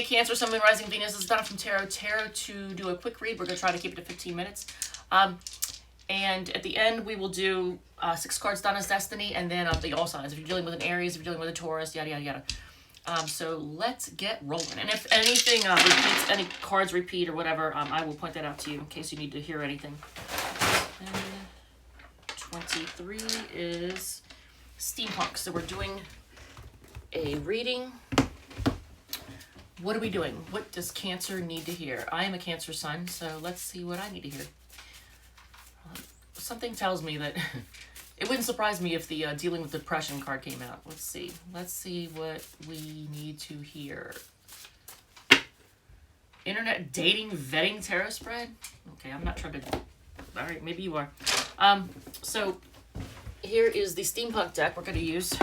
Hey Cancer, Sun, Moon, Rising, Venus. This is Donna from Tarot. To do a quick read. We're going to try to keep it to 15 minutes. And at the end, we will do 6 cards, Donna's Destiny, and then the all signs. If you're dealing with an Aries, if you're dealing with a Taurus, yada, yada, yada. So let's get rolling. And if anything repeats, any cards repeat or whatever, I will point that out to you in case you need to hear anything. And 23 is Steampunk. So we're doing a reading. What are we doing? What does Cancer need to hear? I am a Cancer Sun, so let's see what I need to hear. Something tells me that it wouldn't surprise me if the Dealing with Depression card came out. Let's see. Let's see what we need to hear. Internet dating vetting tarot spread? Okay, I'm not trying to... All right, maybe you are. So here is the Steampunk deck we're going to use.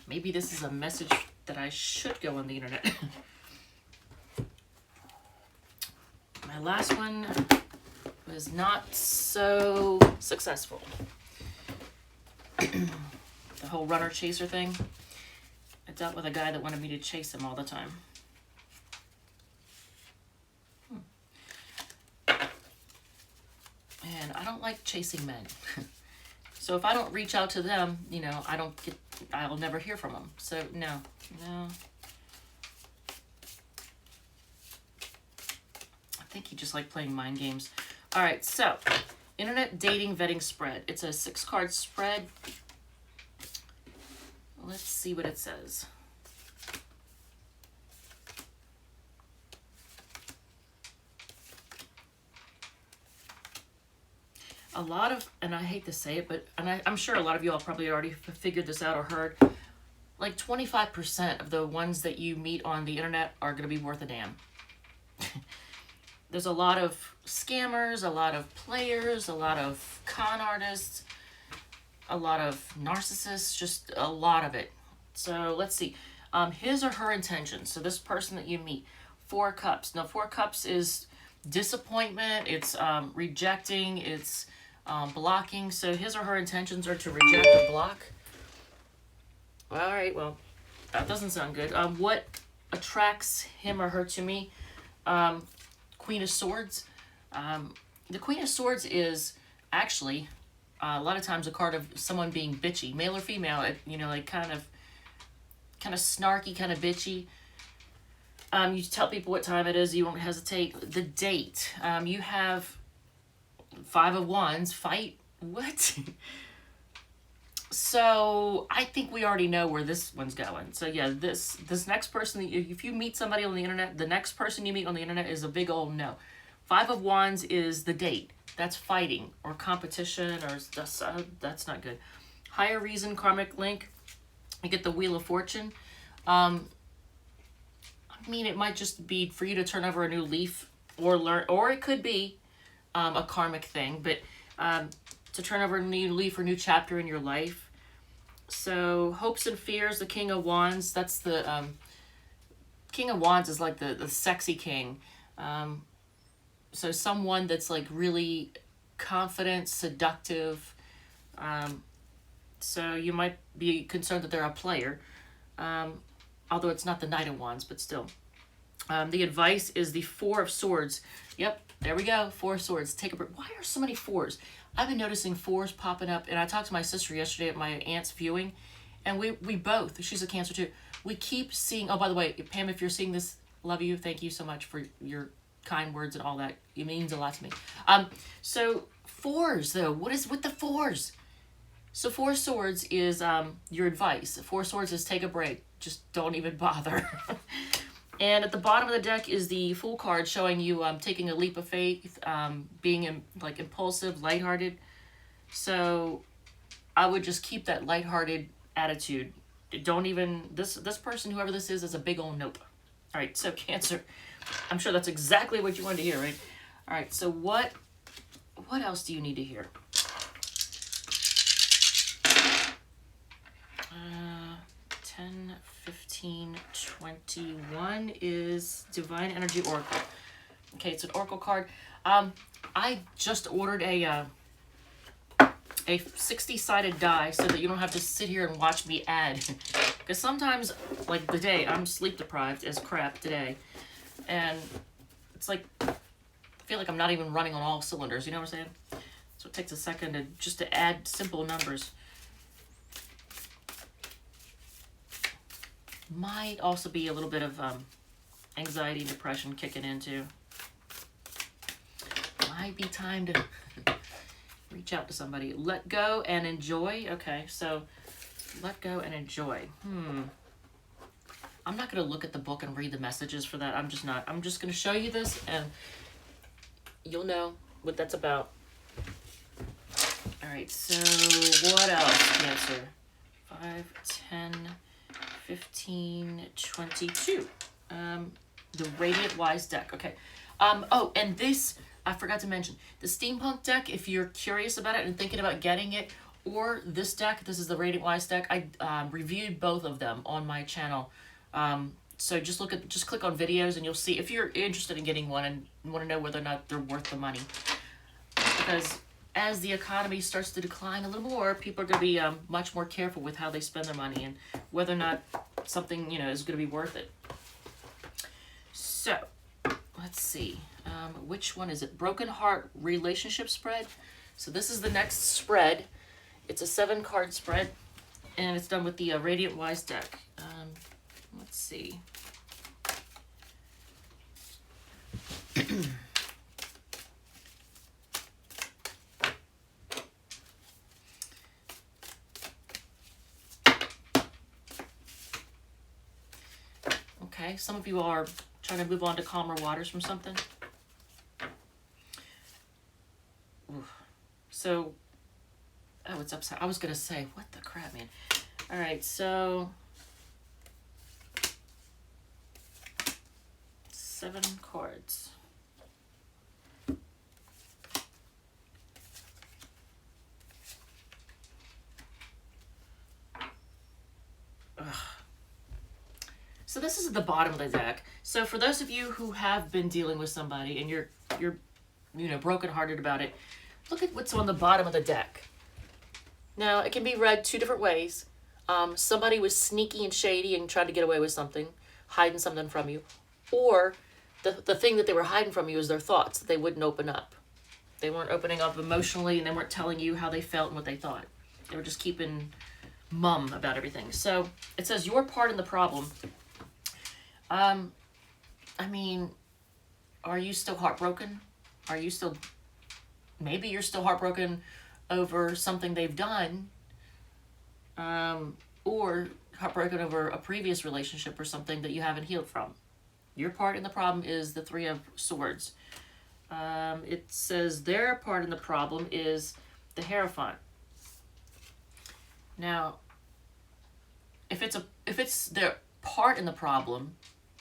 Maybe this is a message that I should go on the internet. My last one was not so successful. The whole runner chaser thing. I dealt with a guy that wanted me to chase him all the time. And I don't like chasing men. So if I don't reach out to them, you know, I'll never hear from them. So no. I think he just liked playing mind games. All right, so internet dating vetting spread. It's a 6-card spread. Let's see what it says. A lot of, and I hate to say it, but I'm sure a lot of you all probably already figured this out or heard, like 25% of the ones that you meet on the internet are going to be worth a damn. There's a lot of scammers, a lot of players, a lot of con artists, a lot of narcissists, just a lot of it. So let's see. His or her intentions. So this person that you meet, 4 cups. Now 4 cups is disappointment, it's rejecting, it's blocking. So his or her intentions are to reject or block. All right, well, that doesn't sound good. What attracts him or her to me? Queen of Swords. The Queen of Swords is actually a lot of times a card of someone being bitchy, male or female. You know, like kind of snarky, kind of bitchy. You tell people what time it is. You won't hesitate. The date. You have 5 of Wands. Fight. What? So I think we already know where this one's going. So yeah, this next person, if you meet somebody on the internet, the next person you meet on the internet is a big old no. 5 of Wands is the date. That's fighting or competition, or that's not good. Higher reason, karmic link. You get the Wheel of Fortune. I mean, it might just be for you to turn over a new leaf or learn, or it could be a karmic thing, but to turn over a new leaf or new chapter in your life. So hopes and fears, the King of Wands. That's the King of Wands is like the sexy king. So someone that's like really confident, seductive. So you might be concerned that they're a player. Although it's not the Knight of Wands, but still. The advice is the 4 of Swords. Yep, there we go. 4 of Swords. Take a break. Why are so many 4s? I've been noticing 4s popping up, and I talked to my sister yesterday at my aunt's viewing, and we both, she's a Cancer too, we keep seeing, oh, by the way, Pam, if you're seeing this, love you. Thank you so much for your kind words and all that. It means a lot to me. So 4s, though. What is with the 4s? So 4 of Swords is your advice. 4 of Swords is take a break. Just don't even bother. And at the bottom of the deck is the Fool card showing you taking a leap of faith, being like impulsive, lighthearted. So I would just keep that lighthearted attitude. Don't even, this person, whoever this is a big old nope. All right, so Cancer, I'm sure that's exactly what you wanted to hear, right? All right, so what else do you need to hear? 10, 15, 21 is Divine Energy Oracle. Okay, it's an Oracle card. I just ordered a 60-sided die so that you don't have to sit here and watch me add Because sometimes, like today, I'm sleep deprived as crap today. And it's like, I feel like I'm not even running on all cylinders, you know what I'm saying? So it takes a second to just to add simple numbers. Might also be a little bit of anxiety and depression kicking in too. Might be time to reach out to somebody. Let go and enjoy. Okay, so let go and enjoy. I'm not going to look at the book and read the messages for that. I'm just not. I'm just going to show you this and you'll know what that's about. All right, so what else? Cancer. 5, 10, 15, 22. The Radiant Wise deck. Okay. Oh, and this, I forgot to mention, the Steampunk deck, if you're curious about it and thinking about getting it, or this deck, this is the Radiant Wise deck, I reviewed both of them on my channel. So just click on videos and you'll see if you're interested in getting one and want to know whether or not they're worth the money. Because as the economy starts to decline a little more, people are going to be much more careful with how they spend their money and whether or not something, is going to be worth it. So, let's see. Which one is it? Broken Heart Relationship Spread. So this is the next spread. It's a 7-card spread, and it's done with the Radiant Wise deck. Let's see. Okay, some of you are trying to move on to calmer waters from something. So, oh, it's upside. I was going to say, what the crap, man. All right, so 7 cards. Ugh. So this is at the bottom of the deck. So for those of you who have been dealing with somebody and you're brokenhearted about it, look at what's on the bottom of the deck. Now, it can be read 2 different ways. Somebody was sneaky and shady and tried to get away with something, hiding something from you. Or the thing that they were hiding from you is their thoughts, that they wouldn't open up. They weren't opening up emotionally and they weren't telling you how they felt and what they thought. They were just keeping mum about everything. So it says, your part in the problem. I mean, are you still heartbroken? Are you still... Maybe you're still heartbroken over something they've done, or heartbroken over a previous relationship or something that you haven't healed from. Your part in the problem is the 3 of Swords. It says their part in the problem is the Hierophant. Now, if it's their part in the problem,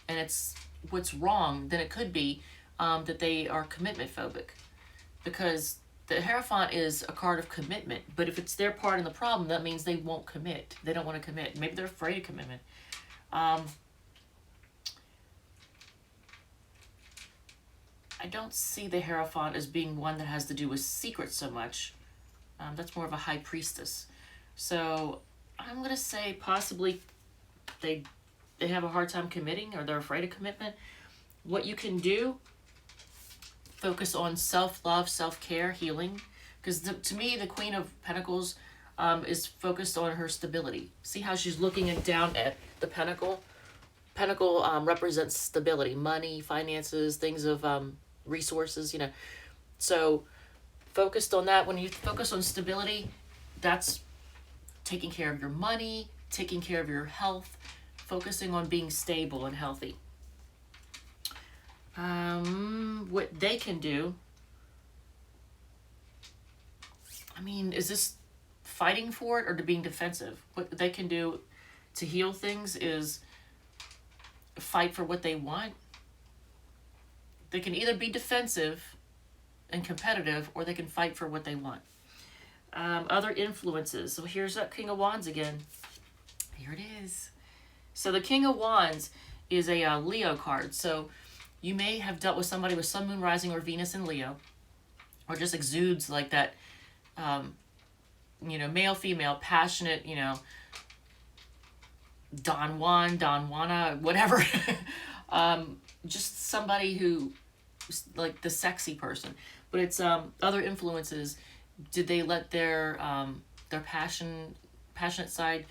and it's what's wrong, then it could be that they are commitment phobic. Because the Hierophant is a card of commitment, but if it's their part in the problem, that means they won't commit. They don't want to commit. Maybe they're afraid of commitment. I don't see the Hierophant as being one that has to do with secrets so much. That's more of a High Priestess. So I'm going to say possibly they have a hard time committing, or they're afraid of commitment. What you can do, focus on self-love, self-care, healing. Because to me, the Queen of Pentacles is focused on her stability. See how she's looking down at the Pentacle? Pentacle represents stability, money, finances, things of resources, So focused on that. When you focus on stability, that's taking care of your money, taking care of your health, focusing on being stable and healthy. What they can do, I mean, is this fighting for it or to being defensive? What they can do to heal things is fight for what they want. They can either be defensive and competitive, or they can fight for what they want. Other influences. So here's that King of Wands again. Here it is. So the King of Wands is a Leo card. So you may have dealt with somebody with Sun, Moon, Rising, or Venus in Leo, or just exudes like that, male, female, passionate, Don Juan, Don Juana, whatever. Just somebody who, like the sexy person. But it's other influences. Did they let their passionate side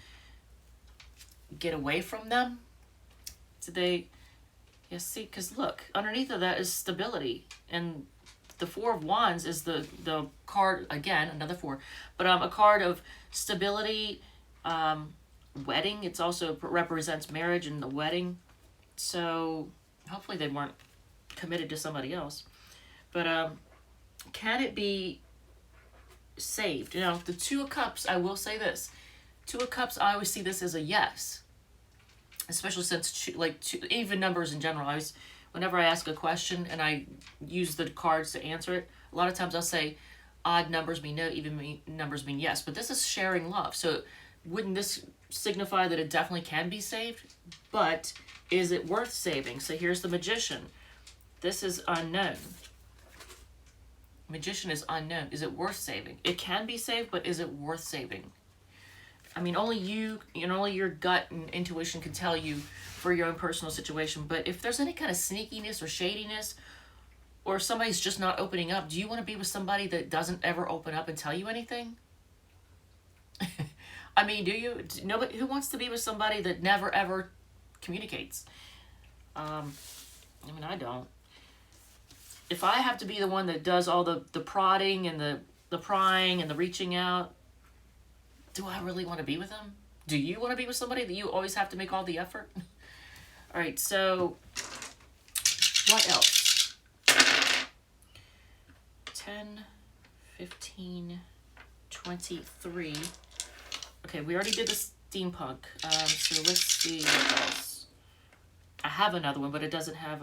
get away from them? Did they? Yeah, see, because look, underneath of that is stability, and the Four of Wands is the card, again, another four, but a card of stability, wedding. It's also represents marriage and the wedding. So hopefully they weren't committed to somebody else. But can it be saved? You know, the Two of Cups, I will say this. Two of Cups, I always see this as a yes. Especially since, like, even numbers in general. Whenever I ask a question and I use the cards to answer it, a lot of times I'll say odd numbers mean no, even numbers mean yes. But this is sharing love. So wouldn't this signify that it definitely can be saved? But is it worth saving? So here's the Magician. This is unknown. Magician is unknown. Is it worth saving? It can be saved, but is it worth saving? I mean, only only your gut and intuition can tell you for your own personal situation. But if there's any kind of sneakiness or shadiness, or somebody's just not opening up, do you want to be with somebody that doesn't ever open up and tell you anything? I mean, do you? Nobody who wants to be with somebody that never ever communicates. I mean, I don't. If I have to be the one that does all the prodding and the prying and the reaching out, do I really want to be with them? Do you want to be with somebody that you always have to make all the effort? All right, so what else? 10, 15, 23. Okay, we already did the steampunk. So let's see what else. I have another one, but it doesn't have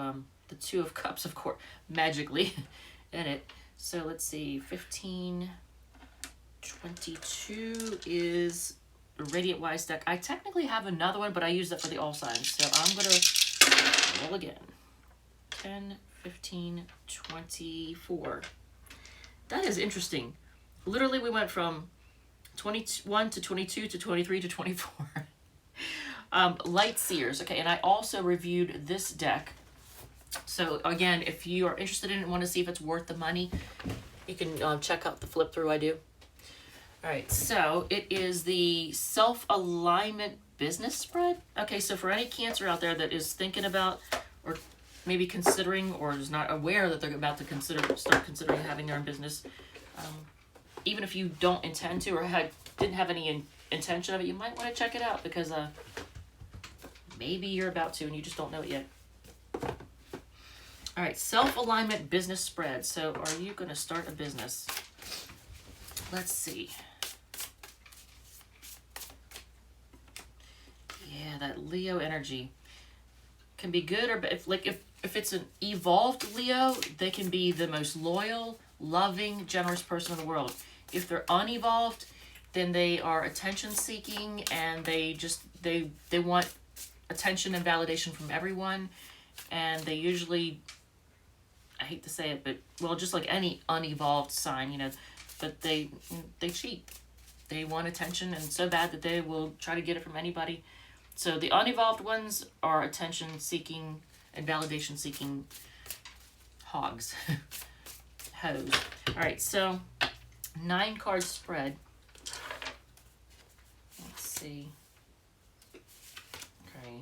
the Two of Cups, of course, magically in it. So let's see, 15, 22 is a Radiant Wise deck. I technically have another one, but I use that for the all signs. So I'm going to roll again. 10, 15, 24. That is interesting. Literally, we went from 21 to 22 to 23 to 24. Light Seers. Okay, and I also reviewed this deck. So again, if you are interested in it and want to see if it's worth the money, you can check out the flip through I do. All right, so it is the self-alignment business spread. Okay, so for any Cancer out there that is thinking about or maybe considering or is not aware that they're about to start considering having their own business, even if you don't intend to or didn't have any intention of it, you might want to check it out because maybe you're about to and you just don't know it yet. All right, self-alignment business spread. So are you going to start a business? Let's see. Yeah, that Leo energy can be good or if it's an evolved Leo, they can be the most loyal, loving, generous person in the world. If they're unevolved, then they are attention seeking and they want attention and validation from everyone, and they usually, I hate to say it, but well, just like any unevolved sign, but they cheat. They want attention and so bad that they will try to get it from anybody. So the unevolved ones are attention seeking and validation seeking hogs. Hoes. All right, so 9 card spread. Let's see. Okay.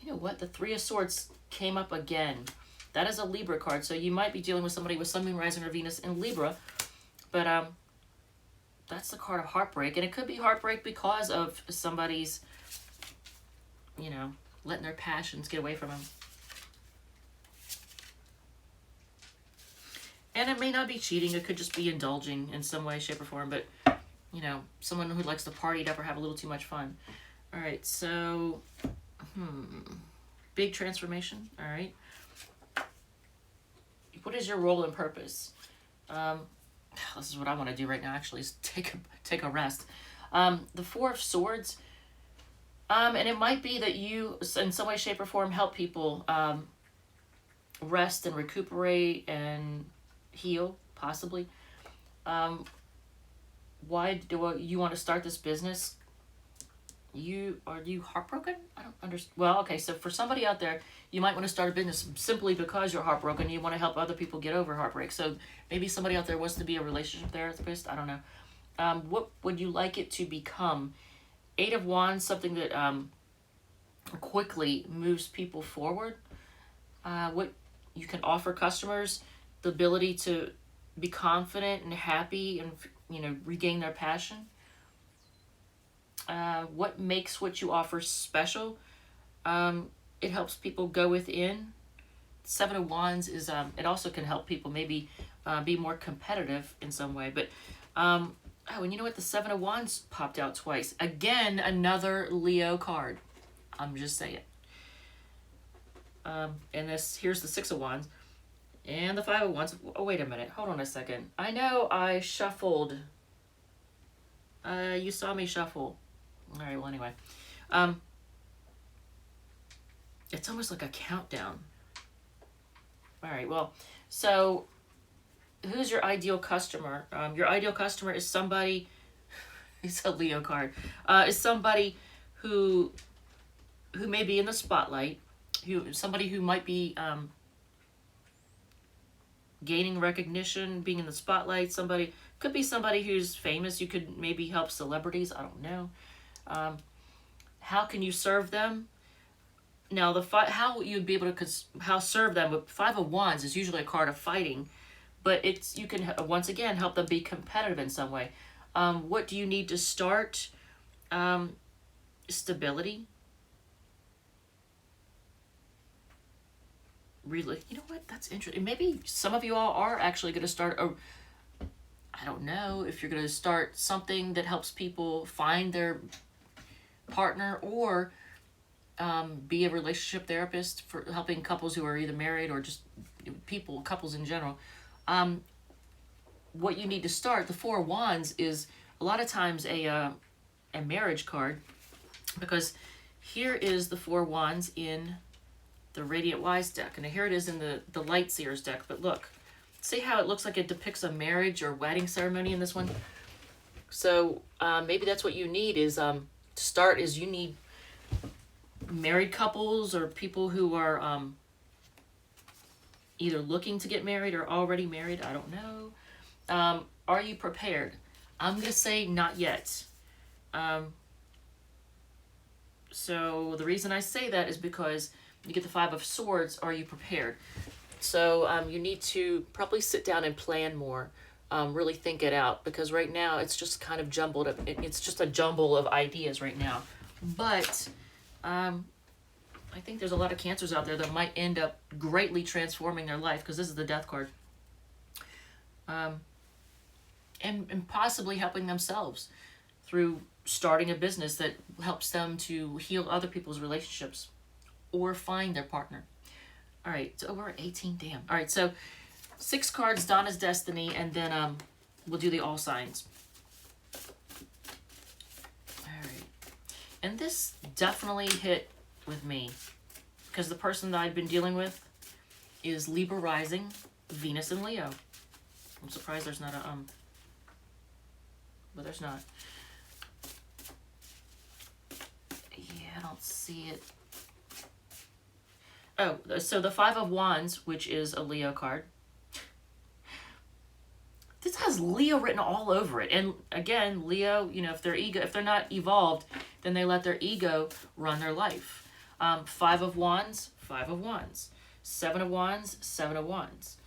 You know what? The Three of Swords came up again. That is a Libra card, so you might be dealing with somebody with Sun, Moon, Rising, or Venus in Libra. But that's the card of heartbreak, and it could be heartbreak because of somebody's, letting their passions get away from them. And it may not be cheating. It could just be indulging in some way, shape, or form. But, someone who likes to party to ever have a little too much fun. All right, so, big transformation. All right. What is your role and purpose? This is what I want to do right now, actually, is take a rest. The Four of Swords. And it might be that you, in some way, shape, or form, help people rest and recuperate and heal, possibly. Why do you want to start this business? Are you heartbroken? I don't understand. Well, okay, so for somebody out there, you might want to start a business simply because you're heartbroken. You want to help other people get over heartbreak. So maybe somebody out there wants to be a relationship therapist. I don't know. What would you like it to become? Eight of Wands, something that quickly moves people forward. What you can offer customers, the ability to be confident and happy and, you know, regain their passion. What makes what you offer special? It helps people go within. Seven of Wands is, it also can help people maybe be more competitive in some way. But, oh, and you know what? The Seven of Wands popped out twice. Again, another Leo card. I'm just saying. And here's the Six of Wands. And the Five of Wands. Oh, wait a minute. Hold on a second. I know I shuffled. You saw me shuffle. All right, well, anyway. It's almost like a countdown. All right, well, so who's your ideal customer? Your ideal customer is somebody, it's a Leo card, is somebody who may be in the spotlight, somebody who might be gaining recognition, being in the spotlight. Could be somebody who's famous. You could maybe help celebrities. I don't know. How can you serve them? Now, how you'd be able to serve them with Five of Wands is usually a card of fighting, but you can once again help them be competitive in some way. What do you need to start? Stability. Really, you know what? That's interesting. Maybe some of you all are actually going to start I don't know if you're going to start something that helps people find their partner, or be a relationship therapist for helping couples who are either married or just couples in general. What you need to start, the Four of Wands, is a lot of times a marriage card, because here is the Four of Wands in the Radiant Wise deck, and here it is in the Light Seers deck. But look, see how it looks like it depicts a marriage or wedding ceremony in this one? So maybe that's what you need is to start is you need married couples or people who are either looking to get married or already married. I don't know. Are you prepared? I'm going to say not yet. So the reason I say that is because you get the Five of Swords. Are you prepared? So you need to probably sit down and plan more. Really think it out, because right now it's just kind of jumbled up. It's just a jumble of ideas right now. But I think there's a lot of Cancers out there that might end up greatly transforming their life, because this is the Death card. And possibly helping themselves through starting a business that helps them to heal other people's relationships or find their partner. All right, so we're at 18, damn. All right, so 6 cards, Donna's Destiny, and then we'll do the all signs. All right, and this definitely hit with me, because the person that I've been dealing with is Libra rising, Venus and Leo. I'm surprised there's not a but there's not. Yeah, I don't see it. Oh, so the Five of Wands, which is a Leo card. This has Leo written all over it. And again, Leo, you know, if they're not evolved, then they let their ego run their life. Five of Wands, Five of Wands. Seven of Wands, Seven of Wands.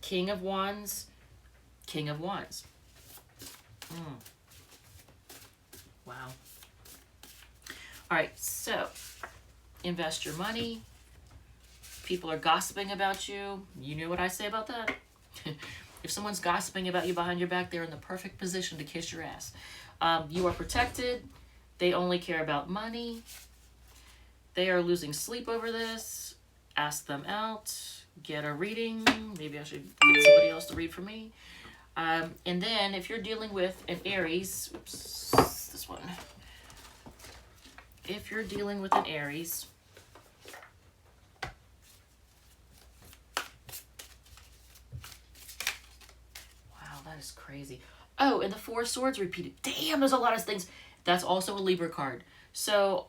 King of Wands, King of Wands. Wow. All right, so invest your money. People are gossiping about you. You know what I say about that? If someone's gossiping about you behind your back, they're in the perfect position to kiss your ass. You are protected. They only care about money. They are losing sleep over this. Ask them out. Get a reading. Maybe I should get somebody else to read for me. And then if you're dealing with an Aries, oops, this one. If you're dealing with an Aries, wow, that is crazy. Oh, and the Four of Swords repeated. Damn, there's a lot of things. That's also a Libra card. So,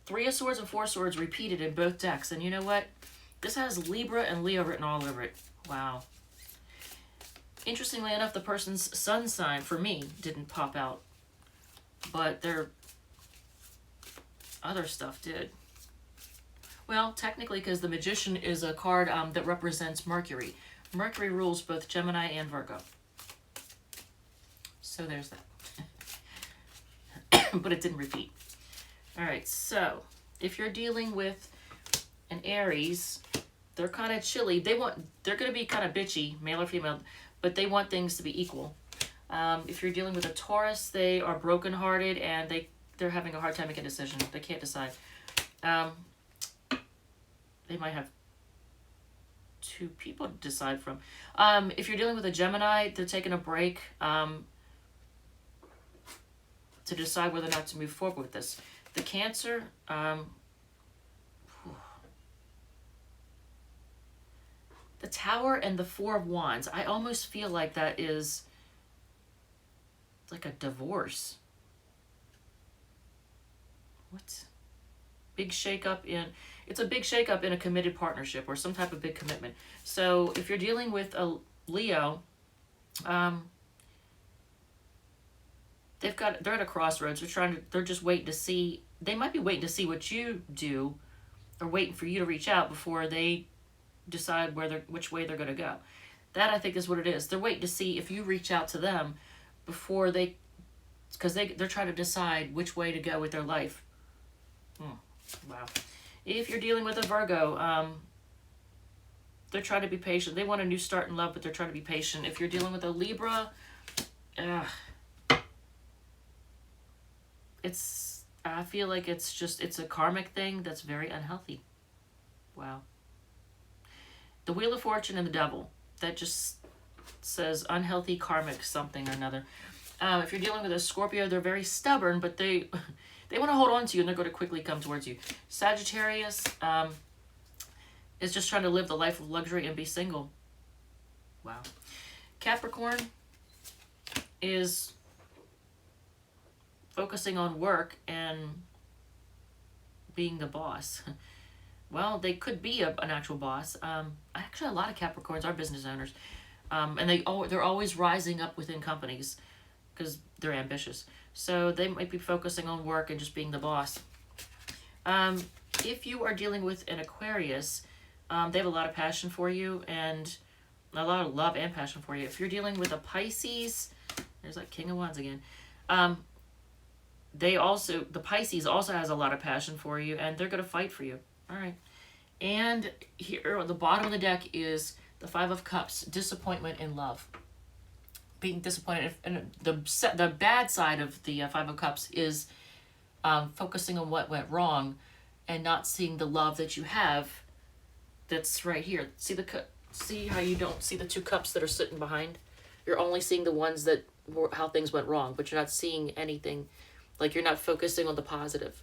Three of Swords and Four of Swords repeated in both decks. And you know what? This has Libra and Leo written all over it. Wow. Interestingly enough, the person's sun sign, for me, didn't pop out. But their other stuff did. Well, technically, because the Magician is a card that represents Mercury. Mercury rules both Gemini and Virgo. So there's that. But it didn't repeat. All right, so if you're dealing with an Aries, they're kind of chilly. They're going to be kind of bitchy, male or female, but they want things to be equal. If you're dealing with a Taurus, they are brokenhearted and they're having a hard time making a decision. They can't decide. They might have two people to decide from. If you're dealing with a Gemini, they're taking a break to decide whether or not to move forward with this. The Cancer, the Tower and the Four of Wands. I almost feel like that is like a divorce. What? Big shakeup in... It's a big shakeup in a committed partnership or some type of big commitment. So if you're dealing with a Leo, they're at a crossroads. They're just waiting to see. They might be waiting to see what you do, or waiting for you to reach out before they decide which way they're going to go. That, I think, is what it is. They're waiting to see if you reach out to them before because they're trying to decide which way to go with their life. Wow. If you're dealing with a Virgo, they're trying to be patient. They want a new start in love, but they're trying to be patient. If you're dealing with a Libra, I feel like it's a karmic thing that's very unhealthy. Wow. The Wheel of Fortune and the Devil. That just says unhealthy karmic something or another. If you're dealing with a Scorpio, they're very stubborn, but they want to hold on to you and they're going to quickly come towards you. Sagittarius is just trying to live the life of luxury and be single. Wow. Capricorn is focusing on work and being the boss. Well, they could be an actual boss. Actually, a lot of Capricorns are business owners. And they're always rising up within companies because they're ambitious. So they might be focusing on work and just being the boss. If you are dealing with an Aquarius, they have a lot of passion for you and a lot of love and passion for you. If you're dealing with a Pisces, there's that King of Wands again. The Pisces also has a lot of passion for you and they're going to fight for you. All right. And here on the bottom of the deck is the Five of Cups, disappointment in love. Being disappointed. And the bad side of the Five of Cups is focusing on what went wrong and not seeing the love that you have that's right here. See how you don't see the two cups that are sitting behind? You're only seeing the ones that how things went wrong, but you're not seeing anything. Like you're not focusing on the positive.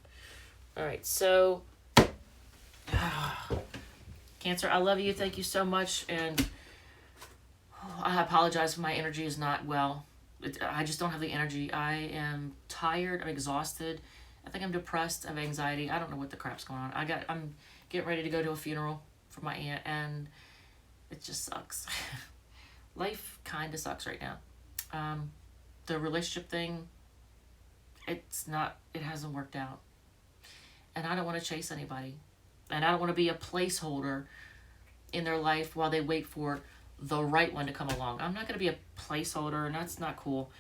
All right, so Cancer, I love you. Thank you so much. And I apologize if my energy is not well. I just don't have the energy. I am tired. I'm exhausted. I think I'm depressed. I have anxiety. I don't know what the crap's going on. I'm getting ready to go to a funeral for my aunt, and it just sucks. Life kind of sucks right now. The relationship thing, it hasn't worked out. And I don't want to chase anybody. And I don't want to be a placeholder in their life while they wait for the right one to come along. I'm not going to be a placeholder, and that's not cool.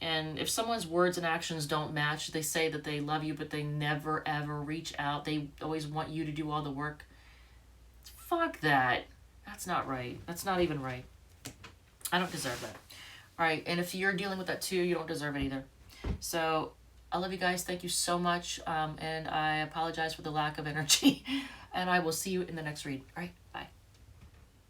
And if someone's words and actions don't match, they say that they love you, but they never, ever reach out. They always want you to do all the work. Fuck that. That's not right. That's not even right. I don't deserve that. All right, and if you're dealing with that too, you don't deserve it either. So I love you guys. Thank you so much. And I apologize for the lack of energy. And I will see you in the next read. All right, bye.